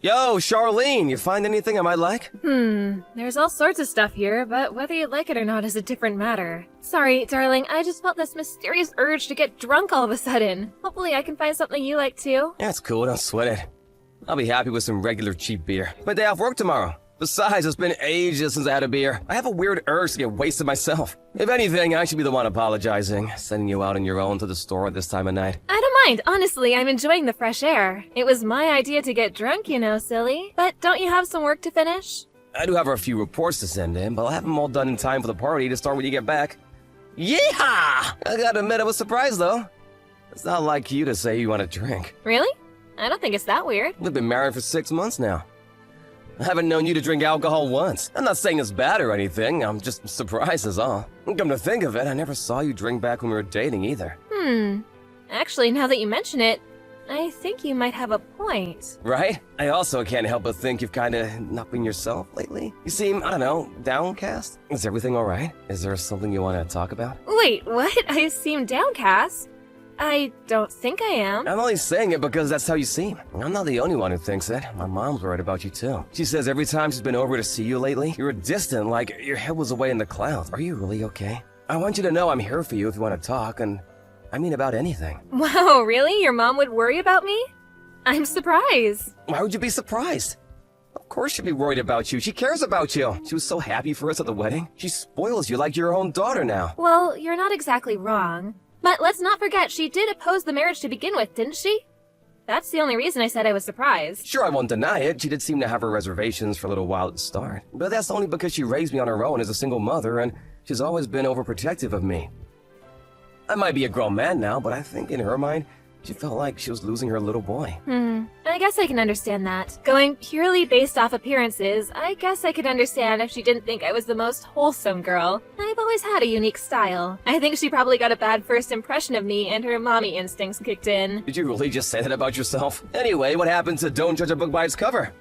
Yo, Charlene, you find anything I might like? There's all sorts of stuff here, but whether you like it or not is a different matter. Sorry, darling, I just felt this mysterious urge to get drunk all of a sudden. Hopefully I can find something you like too. Yeah, it's cool, don't sweat it. I'll be happy with some regular cheap beer. My day off work tomorrow. Besides, it's been ages since I had a beer. I have a weird urge to get wasted myself. If anything, I should be the one apologizing, sending you out on your own to the store at this time of night. I don't mind, honestly, I'm enjoying the fresh air. It was my idea to get drunk, you know, silly. But don't you have some work to finish? I do have a few reports to send in, but I'll have them all done in time for the party to start when you get back. Yeehaw! I gotta admit I was surprised, though. It's not like you to say you want to drink. Really? I don't think it's that weird. We've been married for 6 months now. I haven't known you to drink alcohol once. I'm not saying it's bad or anything, I'm just surprised is all. Come to think of it, I never saw you drink back when we were dating either. Actually, now that you mention it, I think you might have a point. Right? I also can't help but think you've kinda not been yourself lately. You seem, I don't know, downcast? Is everything alright? Is there something you want to talk about? Wait, what? I seem downcast? I don't think I am. I'm only saying it because that's how you seem. I'm not the only one who thinks it. My mom's worried about you too. She says every time she's been over to see you lately, you were distant, like your head was away in the clouds. Are you really okay? I want you to know I'm here for you if you want to talk, and I mean about anything. Wow, really? Your mom would worry about me? I'm surprised. Why would you be surprised? Of course she'd be worried about you. She cares about you. She was so happy for us at the wedding. She spoils you like your own daughter now. Well, you're not exactly wrong. But let's not forget, she did oppose the marriage to begin with, didn't she? That's the only reason I said I was surprised. Sure, I won't deny it. She did seem to have her reservations for a little while at the start. But that's only because she raised me on her own as a single mother, and she's always been overprotective of me. I might be a grown man now, but I think in her mind, she felt like she was losing her little boy. I guess I can understand that. Going purely based off appearances, I guess I could understand if she didn't think I was the most wholesome girl. I've always had a unique style. I think she probably got a bad first impression of me and her mommy instincts kicked in. Did you really just say that about yourself? Anyway, what happened to don't judge a book by its cover?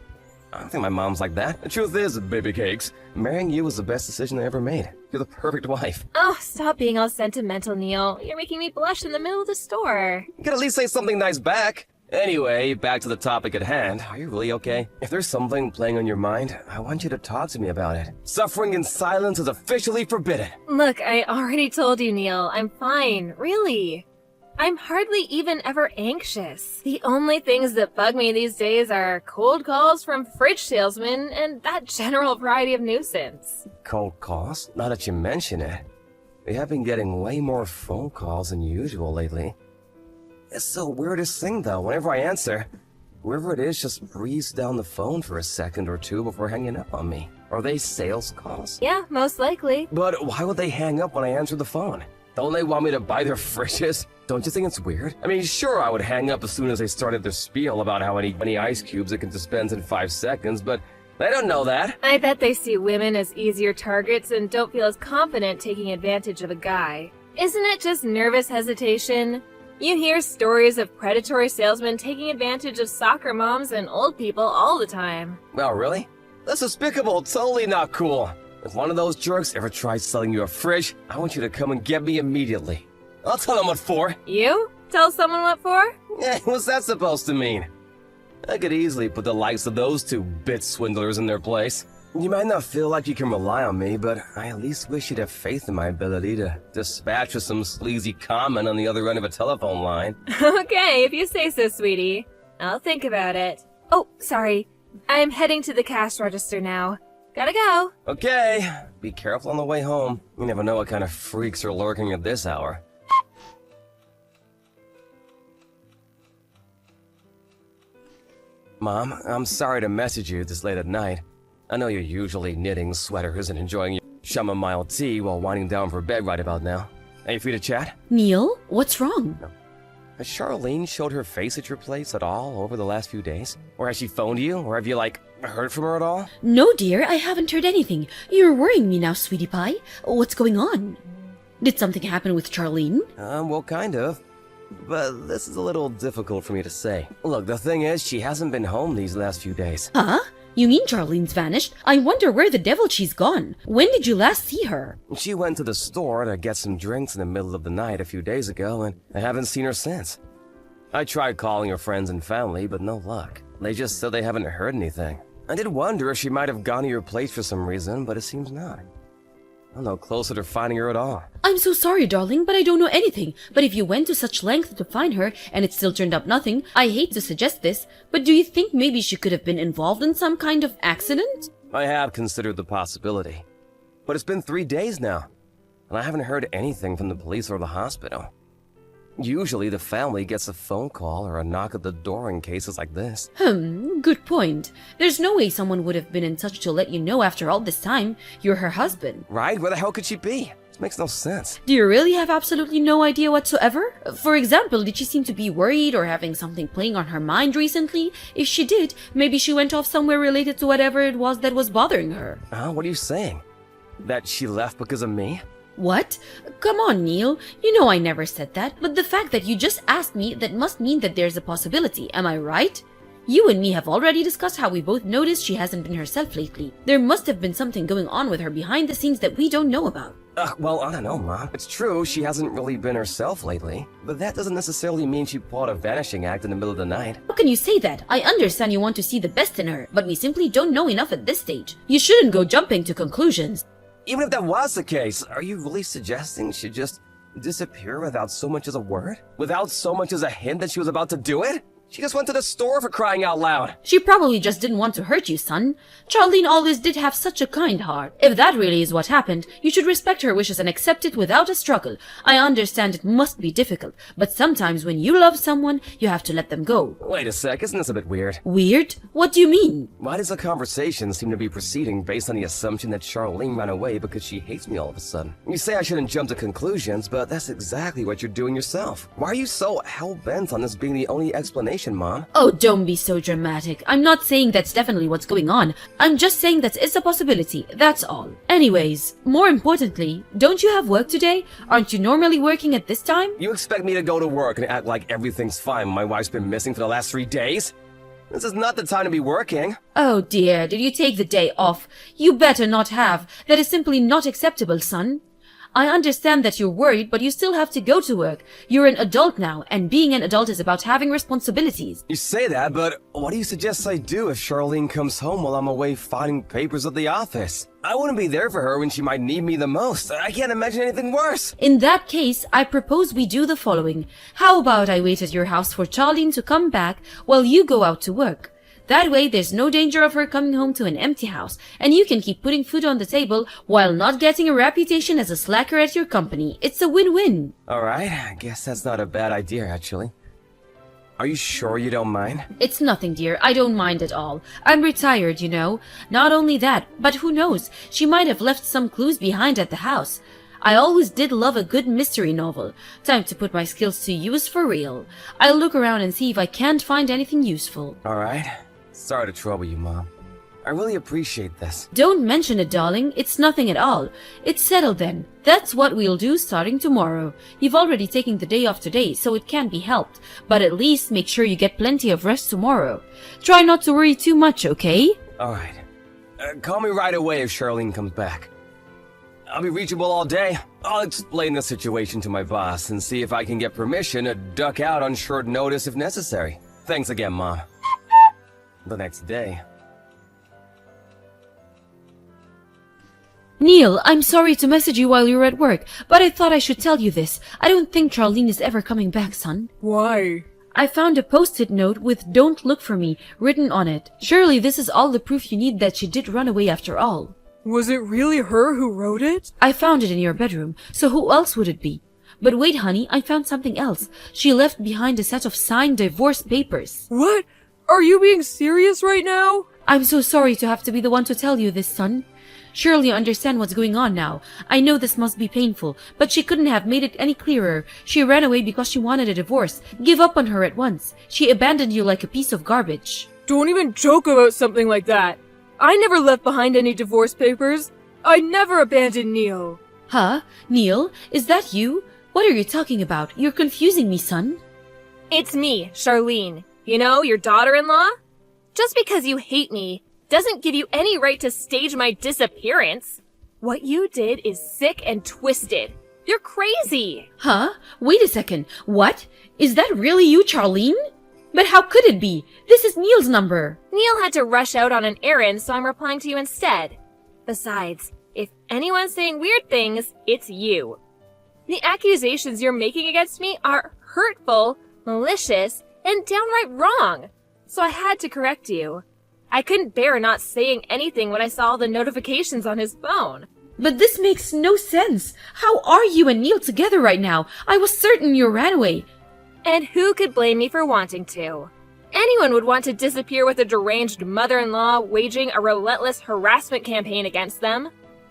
I don't think my mom's like that. The truth is, baby cakes, marrying you was the best decision I ever made. You're the perfect wife. Oh, stop being all sentimental, Neil. You're making me blush in the middle of the store. You could at least say something nice back. Anyway, back to the topic at hand. Are you really okay? If there's something playing on your mind, I want you to talk to me about it. Suffering in silence is officially forbidden. Look, I already told you, Neil. I'm fine, really. I'm hardly even ever anxious. The only things that bug me these days are cold calls from fridge salesmen and that general variety of nuisance. Cold calls? Now that you mention it, we have been getting way more phone calls than usual lately. It's the weirdest thing though. Whenever I answer, whoever it is just breathes down the phone for a second or two before hanging up on me. Are they sales calls? Yeah, most likely. But why would they hang up when I answer the phone? Don't they want me to buy their fridges? Don't you think it's weird? I mean, sure, I would hang up as soon as they started their spiel about how many ice cubes it can dispense in 5 seconds, but they don't know that. I bet they see women as easier targets and don't feel as confident taking advantage of a guy. Isn't it just nervous hesitation? You hear stories of predatory salesmen taking advantage of soccer moms and old people all the time. Oh, really? That's despicable, totally not cool. If one of those jerks ever tries selling you a fridge, I want you to come and get me immediately. I'll tell them what for. You? Tell someone what for? Yeah, what's that supposed to mean? I could easily put the likes of those two bit swindlers in their place. You might not feel like you can rely on me, but I at least wish you'd have faith in my ability to dispatch with some sleazy comment on the other end of a telephone line. Okay, if you say so, sweetie. I'll think about it. Oh, sorry. I'm heading to the cash register now. Gotta go. Okay, be careful on the way home. You never know what kind of freaks are lurking at this hour. Mom, I'm sorry to message you this late at night. I know you're usually knitting sweaters and enjoying your chamomile tea while winding down for bed right about now. Are you free to chat? Neil, what's wrong? Has Charlene showed her face at your place at all over the last few days? Or has she phoned you? Or have you, heard from her at all? No, dear, I haven't heard anything. You're worrying me now, sweetie pie. What's going on? Did something happen with Charlene? Well, kind of. But this is a little difficult for me to say. Look, the thing is, she hasn't been home these last few days. Huh? You mean Charlene's vanished? I wonder where the devil she's gone. When did you last see her? She went to the store to get some drinks in the middle of the night a few days ago, and I haven't seen her since. I tried calling her friends and family, but no luck. They just said they haven't heard anything. I did wonder if she might have gone to your place for some reason, but it seems not. I'm no closer to finding her at all. I'm so sorry, darling, but I don't know anything. But if you went to such length to find her and it still turned up nothing, I hate to suggest this, but do you think maybe she could have been involved in some kind of accident? I have considered the possibility. But it's been 3 days now, and I haven't heard anything from the police or the hospital. Usually the family gets a phone call or a knock at the door in cases like this. Good point. There's no way someone would have been in touch to let you know after all this time. You're her husband. Right? Where the hell could she be? This makes no sense. Do you really have absolutely no idea whatsoever? For example, did she seem to be worried or having something playing on her mind recently? If she did, maybe she went off somewhere related to whatever it was that was bothering her. What are you saying? That she left because of me? What? Come on, Neil. You know I never said that, but the fact that you just asked me, that must mean that there's a possibility, am I right? You and me have already discussed how we both noticed she hasn't been herself lately. There must have been something going on with her behind the scenes that we don't know about. Well, I don't know, Mom. It's true, she hasn't really been herself lately. But that doesn't necessarily mean she pulled a vanishing act in the middle of the night. How can you say that? I understand you want to see the best in her, but we simply don't know enough at this stage. You shouldn't go jumping to conclusions. Even if that was the case, are you really suggesting she'd just disappear without so much as a word? Without so much as a hint that she was about to do it? She just went to the store, for crying out loud. She probably just didn't want to hurt you, son. Charlene always did have such a kind heart. If that really is what happened, you should respect her wishes and accept it without a struggle. I understand it must be difficult, but sometimes when you love someone, you have to let them go. Wait a sec, isn't this a bit weird? Weird? What do you mean? Why does the conversation seem to be proceeding based on the assumption that Charlene ran away because she hates me all of a sudden? You say I shouldn't jump to conclusions, but that's exactly what you're doing yourself. Why are you so hell-bent on this being the only explanation, Mom? Oh, don't be so dramatic. I'm not saying that's definitely what's going on. I'm just saying that it's a possibility, that's all. Anyways, more importantly, don't you have work today? Aren't you normally working at this time? You expect me to go to work and act like everything's fine when my wife's been missing for the last 3 days? This is not the time to be working. Oh dear, did you take the day off? You better not have. That is simply not acceptable, son. I understand that you're worried, but you still have to go to work. You're an adult now, and being an adult is about having responsibilities. You say that, but what do you suggest I do if Charlene comes home while I'm away filing papers at the office? I wouldn't be there for her when she might need me the most. I can't imagine anything worse. In that case, I propose we do the following. How about I wait at your house for Charlene to come back while you go out to work? That way, there's no danger of her coming home to an empty house, and you can keep putting food on the table while not getting a reputation as a slacker at your company. It's a win-win. Alright, I guess that's not a bad idea, actually. Are you sure you don't mind? It's nothing, dear. I don't mind at all. I'm retired, you know. Not only that, but who knows? She might have left some clues behind at the house. I always did love a good mystery novel. Time to put my skills to use for real. I'll look around and see if I can't find anything useful. Alright. Sorry to trouble you, Mom. I really appreciate this. Don't mention it, darling. It's nothing at all. It's settled then. That's what we'll do starting tomorrow. You've already taken the day off today, so it can't be helped. But at least make sure you get plenty of rest tomorrow. Try not to worry too much, okay? Alright. Call me right away if Charlene comes back. I'll be reachable all day. I'll explain the situation to my boss and see if I can get permission to duck out on short notice if necessary. Thanks again, Mom. The next day. Neil, I'm sorry to message you while you're at work, but I thought I should tell you this. I don't think Charlene is ever coming back, son. Why? I found a post-it note with "Don't look for me" written on it. Surely this is all the proof you need that she did run away after all. Was it really her who wrote it? I found it in your bedroom, so who else would it be? But wait, honey, I found something else. She left behind a set of signed divorce papers. What? Are you being serious right now? I'm so sorry to have to be the one to tell you this, son. Surely you understand what's going on now. I know this must be painful, but she couldn't have made it any clearer. She ran away because she wanted a divorce. Give up on her at once. She abandoned you like a piece of garbage. Don't even joke about something like that. I never left behind any divorce papers. I never abandoned Neil. Huh? Neil? Is that you? What are you talking about? You're confusing me, son. It's me, Charlene. You know, your daughter-in-law? Just because you hate me doesn't give you any right to stage my disappearance. What you did is sick and twisted. You're crazy. Huh? Wait a second. What? Is that really you, Charlene? But how could it be? This is Neil's number. Neil had to rush out on an errand, so I'm replying to you instead. Besides, if anyone's saying weird things, it's you. The accusations you're making against me are hurtful, malicious, and downright wrong. So I had to correct you. I couldn't bear not saying anything when I saw the notifications on his phone. But this makes no sense. How are you and Neil together right now? I was certain you ran away. And who could blame me for wanting to? Anyone would want to disappear with a deranged mother-in-law waging a relentless harassment campaign against them.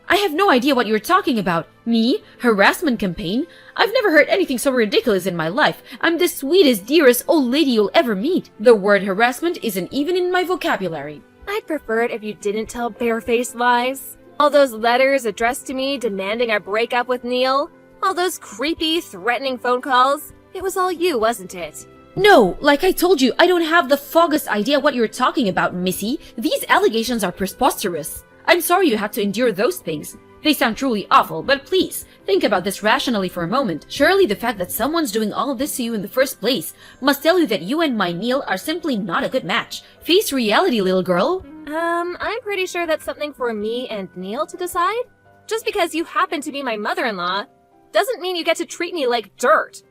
I have no idea what you're talking about. Me? Harassment campaign? I've never heard anything so ridiculous in my life. I'm the sweetest, dearest old lady you'll ever meet. The word harassment isn't even in my vocabulary. I'd prefer it if you didn't tell barefaced lies. All those letters addressed to me demanding I break up with Neil. All those creepy, threatening phone calls. It was all you, wasn't it? No, like I told you, I don't have the foggiest idea what you're talking about, Missy. These allegations are preposterous. I'm sorry you had to endure those things. They sound truly awful, but please, think about this rationally for a moment. Surely the fact that someone's doing all of this to you in the first place must tell you that you and my Neil are simply not a good match. Face reality, little girl. I'm pretty sure that's something for me and Neil to decide. Just because you happen to be my mother-in-law doesn't mean you get to treat me like dirt.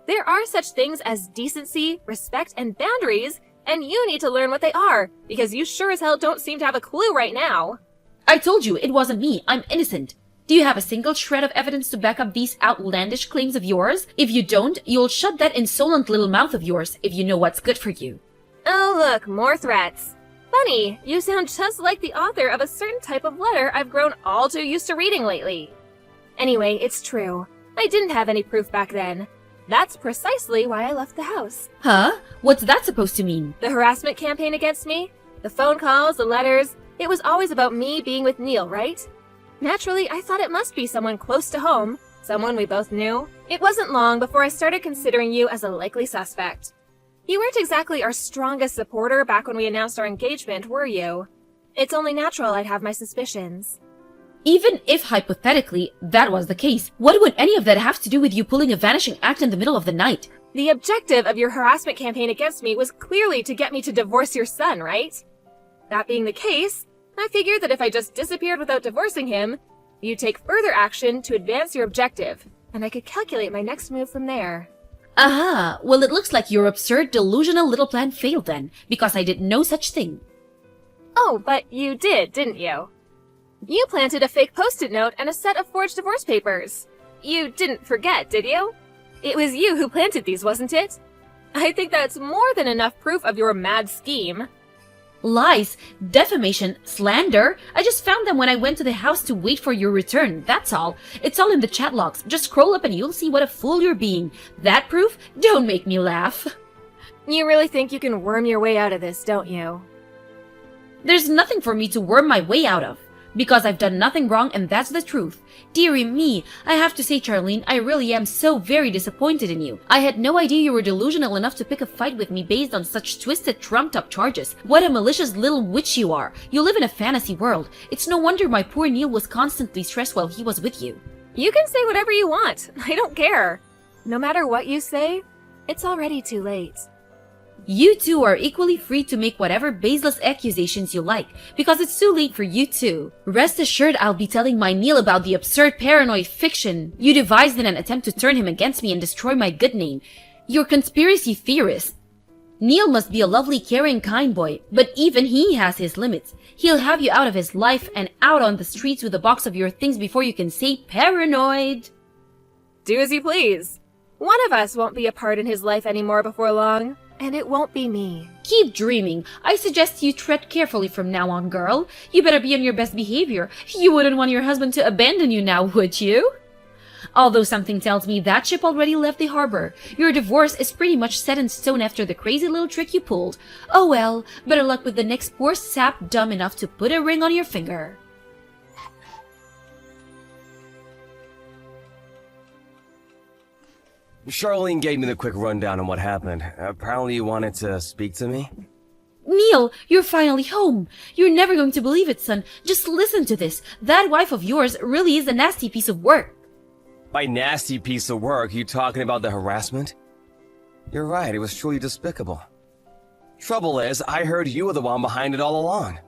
There are such things as decency, respect, and boundaries, and you need to learn what they are, because you sure as hell don't seem to have a clue right now. I told you it wasn't me. I'm innocent. Do you have a single shred of evidence to back up these outlandish claims of yours? If you don't, you'll shut that insolent little mouth of yours if you know what's good for you. Oh look, more threats. Funny, you sound just like the author of a certain type of letter I've grown all too used to reading lately. Anyway, it's true. I didn't have any proof back then. That's precisely why I left the house. Huh? What's that supposed to mean? The harassment campaign against me? The phone calls, the letters, it was always about me being with Neil, right? Naturally, I thought it must be someone close to home, someone we both knew. It wasn't long before I started considering you as a likely suspect. You weren't exactly our strongest supporter back when we announced our engagement, were you? It's only natural I'd have my suspicions. Even if, hypothetically, that was the case, what would any of that have to do with you pulling a vanishing act in the middle of the night? The objective of your harassment campaign against me was clearly to get me to divorce your son, right? That being the case, I figured that if I just disappeared without divorcing him, you'd take further action to advance your objective, and I could calculate my next move from there. Aha! Well, it looks like your absurd, delusional little plan failed then, because I did no such thing. Oh, but you did, didn't you? You planted a fake post-it note and a set of forged divorce papers. You didn't forget, did you? It was you who planted these, wasn't it? I think that's more than enough proof of your mad scheme. Lies, defamation, slander. I just found them when I went to the house to wait for your return, that's all. It's all in the chat logs. Just scroll up and you'll see what a fool you're being. That proof? Don't make me laugh. You really think you can worm your way out of this, don't you? There's nothing for me to worm my way out of. Because I've done nothing wrong and that's the truth. Dearie me, I have to say, Charlene, I really am so very disappointed in you. I had no idea you were delusional enough to pick a fight with me based on such twisted, trumped-up charges. What a malicious little witch you are. You live in a fantasy world. It's no wonder my poor Neil was constantly stressed while he was with you. You can say whatever you want. I don't care. No matter what you say, it's already too late. You two are equally free to make whatever baseless accusations you like, because it's too late for you too. Rest assured I'll be telling my Neil about the absurd paranoid fiction you devised in an attempt to turn him against me and destroy my good name. You're conspiracy theorist. Neil must be a lovely, caring, kind boy, but even he has his limits. He'll have you out of his life and out on the streets with a box of your things before you can say paranoid. Do as you please. One of us won't be a part in his life anymore before long. And it won't be me. Keep dreaming. I suggest you tread carefully from now on, girl. You better be on your best behavior. You wouldn't want your husband to abandon you now, would you? Although something tells me that ship already left the harbor. Your divorce is pretty much set in stone after the crazy little trick you pulled. Oh well, better luck with the next poor sap dumb enough to put a ring on your finger. Charlene gave me the quick rundown on what happened. Apparently you wanted to speak to me? Neil, you're finally home. You're never going to believe it, son. Just listen to this. That wife of yours really is a nasty piece of work. By nasty piece of work, you talking about the harassment? You're right, it was truly despicable. Trouble is, I heard you were the one behind it all along.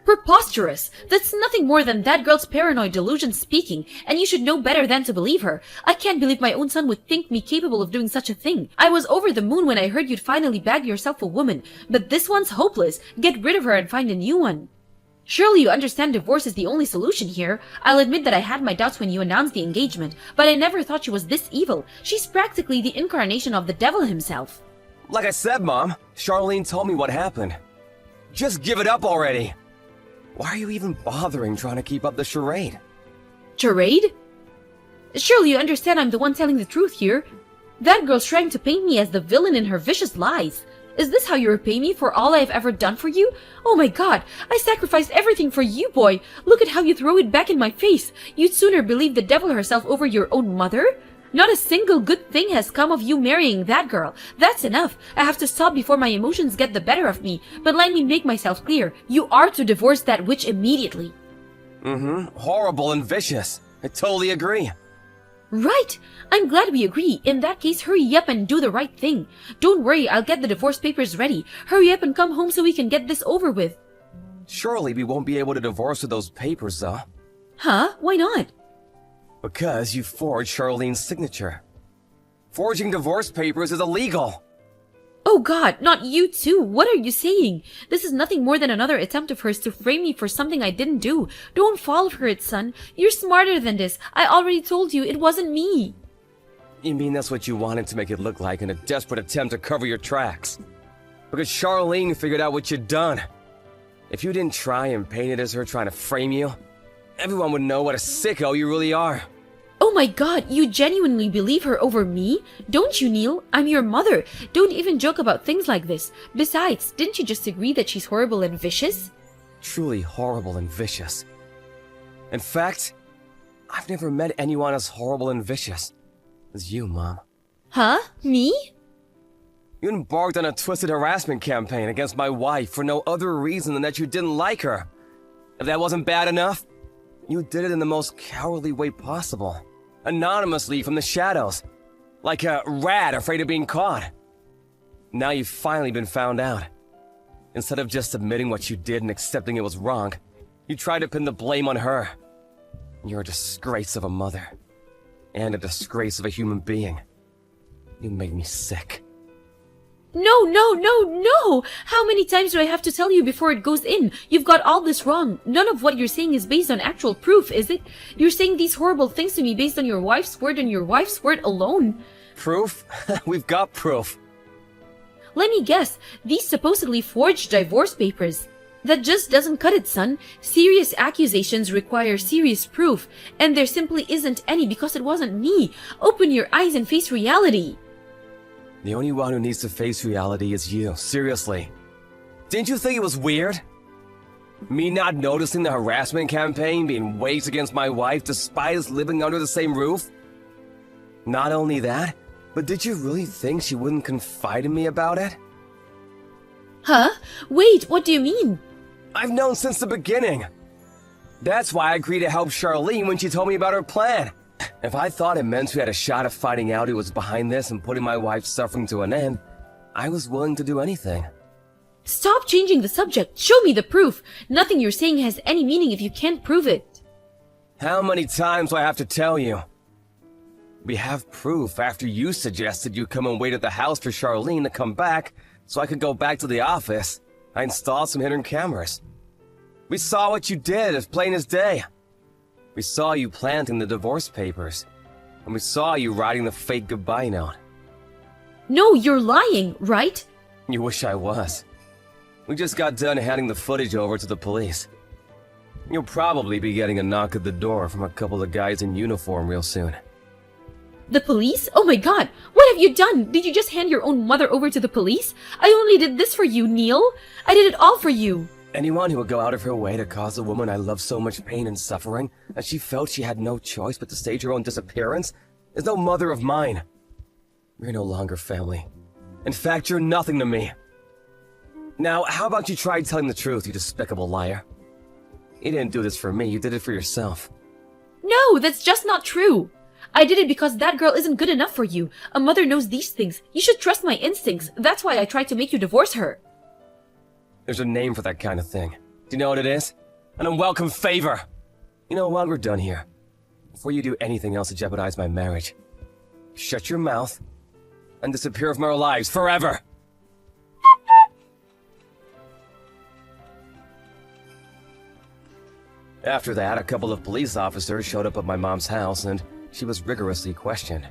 Preposterous! That's nothing more than that girl's paranoid delusion speaking, and you should know better than to believe her. I can't believe my own son would think me capable of doing such a thing. I was over the moon when I heard you'd finally bagged yourself a woman, but this one's hopeless. Get rid of her and find a new one. Surely you understand divorce is the only solution here. I'll admit that I had my doubts when you announced the engagement, but I never thought she was this evil. She's practically the incarnation of the devil himself. Like I said, Mom, Charlene told me what happened. Just give it up already. Why are you even bothering trying to keep up the charade? Charade? Surely you understand I'm the one telling the truth here. That girl's trying to paint me as the villain in her vicious lies. Is this how you repay me for all I've ever done for you? Oh my god, I sacrificed everything for you, boy. Look at how you throw it back in my face. You'd sooner believe the devil herself over your own mother? Not a single good thing has come of you marrying that girl. That's enough. I have to stop before my emotions get the better of me. But let me make myself clear. You are to divorce that witch immediately. Horrible and vicious. I totally agree. Right. I'm glad we agree. In that case, hurry up and do the right thing. Don't worry, I'll get the divorce papers ready. Hurry up and come home so we can get this over with. Surely we won't be able to divorce with those papers, though. Huh? Why not? Because you forged Charlene's signature. Forging divorce papers is illegal. Oh god, not you too. What are you saying? This is nothing more than another attempt of hers to frame me for something I didn't do. Don't fall for it, son. You're smarter than this. I already told you it wasn't me. You mean that's what you wanted to make it look like in a desperate attempt to cover your tracks? Because Charlene figured out what you'd done. If you didn't try and paint it as her trying to frame you, everyone would know what a sicko you really are. Oh my god, you genuinely believe her over me? Don't you, Neil? I'm your mother. Don't even joke about things like this. Besides, didn't you just agree that she's horrible and vicious? Truly horrible and vicious. In fact, I've never met anyone as horrible and vicious as you, Mom. Huh? Me? You embarked on a twisted harassment campaign against my wife for no other reason than that you didn't like her. If that wasn't bad enough, you did it in the most cowardly way possible. Anonymously from the shadows. Like a rat afraid of being caught. Now you've finally been found out. Instead of just admitting what you did and accepting it was wrong, you tried to pin the blame on her. You're a disgrace of a mother. And a disgrace of a human being. You make me sick. No, no, no, no! How many times do I have to tell you before it goes in? You've got all this wrong. None of what you're saying is based on actual proof, is it? You're saying these horrible things to me based on your wife's word and your wife's word alone. Proof? We've got proof. Let me guess, these supposedly forged divorce papers. That just doesn't cut it, son. Serious accusations require serious proof, and there simply isn't any because it wasn't me. Open your eyes and face reality. The only one who needs to face reality is you, seriously. Didn't you think it was weird? Me not noticing the harassment campaign being waged against my wife despite us living under the same roof? Not only that, but did you really think she wouldn't confide in me about it? Huh? Wait, what do you mean? I've known since the beginning. That's why I agreed to help Charlene when she told me about her plan. If I thought it meant we had a shot of finding out who was behind this and putting my wife's suffering to an end, I was willing to do anything. Stop changing the subject. Show me the proof. Nothing you're saying has any meaning if you can't prove it. How many times do I have to tell you? We have proof after you suggested you come and wait at the house for Charlene to come back so I could go back to the office. I installed some hidden cameras. We saw what you did as plain as day. We saw you planting the divorce papers. And we saw you writing the fake goodbye note. No, you're lying, right? You wish I was. We just got done handing the footage over to the police. You'll probably be getting a knock at the door from a couple of guys in uniform real soon. The police? Oh my god! What have you done? Did you just hand your own mother over to the police? I only did this for you, Neil. I did it all for you. Anyone who would go out of her way to cause a woman I love so much pain and suffering that she felt she had no choice but to stage her own disappearance is no mother of mine. You're no longer family. In fact, you're nothing to me. Now, how about you try telling the truth, you despicable liar? You didn't do this for me, you did it for yourself. No, that's just not true. I did it because that girl isn't good enough for you. A mother knows these things. You should trust my instincts. That's why I tried to make you divorce her. There's a name for that kind of thing. Do you know what it is? An unwelcome favor! You know, while we're done here, before you do anything else to jeopardize my marriage, shut your mouth and disappear from our lives forever! After that, a couple of police officers showed up at my mom's house and she was rigorously questioned.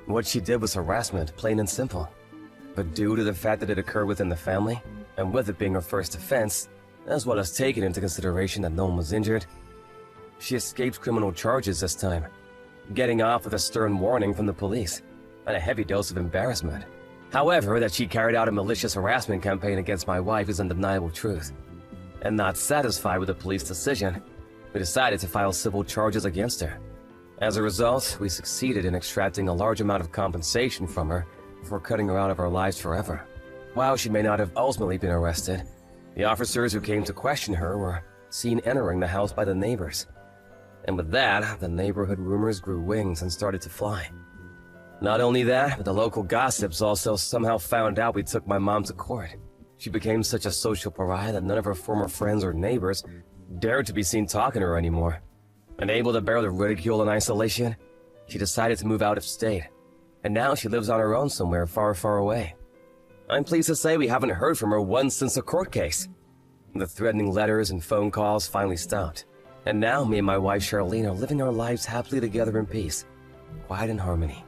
What she did was harassment, plain and simple. But due to the fact that it occurred within the family, and with it being her first offense, as well as taking into consideration that no one was injured, she escaped criminal charges this time, getting off with a stern warning from the police, and a heavy dose of embarrassment. However, that she carried out a malicious harassment campaign against my wife is undeniable truth. And not satisfied with the police decision, we decided to file civil charges against her. As a result, we succeeded in extracting a large amount of compensation from her before cutting her out of our lives forever. While she may not have ultimately been arrested, the officers who came to question her were seen entering the house by the neighbors. And with that, the neighborhood rumors grew wings and started to fly. Not only that, but the local gossips also somehow found out we took my mom to court. She became such a social pariah that none of her former friends or neighbors dared to be seen talking to her anymore. Unable to bear the ridicule and isolation, she decided to move out of state. And now she lives on her own somewhere far, far away. I'm pleased to say we haven't heard from her once since the court case. The threatening letters and phone calls finally stopped. And now me and my wife Charlene are living our lives happily together in peace, quiet and harmony.